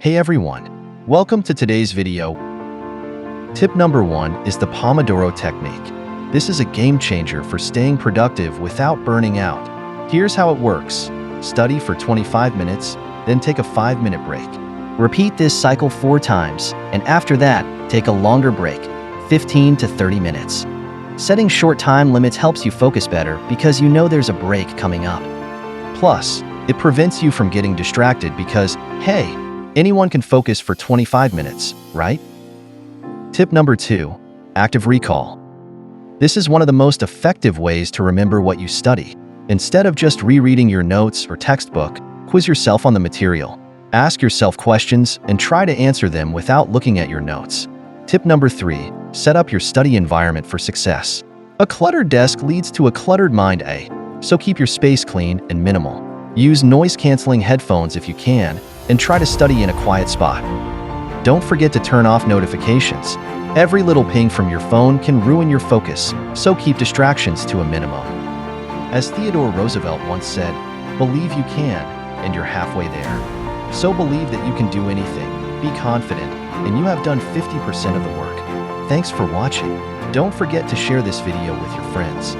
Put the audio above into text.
Hey everyone, welcome to today's video. Tip number 1 is the Pomodoro technique. This is a game changer for staying productive without burning out. Here's how it works. Study for 25 minutes, then take a 5-minute break. Repeat this cycle 4 times, and after that, take a longer break, 15 to 30 minutes. Setting short time limits helps you focus better because you know there's a break coming up. Plus, it prevents you from getting distracted because, hey, anyone can focus for 25 minutes, right? Tip number 2, active recall. This is one of the most effective ways to remember what you study. Instead of just rereading your notes or textbook, quiz yourself on the material. Ask yourself questions and try to answer them without looking at your notes. Tip number 3, set up your study environment for success. A cluttered desk leads to a cluttered mind, so keep your space clean and minimal. Use noise-canceling headphones if you can, and try to study in a quiet spot. Don't forget to turn off notifications. Every little ping from your phone can ruin your focus, so keep distractions to a minimum. As Theodore Roosevelt once said, "Believe you can, and you're halfway there." So believe that you can do anything, be confident, and you have done 50% of the work. Thanks for watching. Don't forget to share this video with your friends.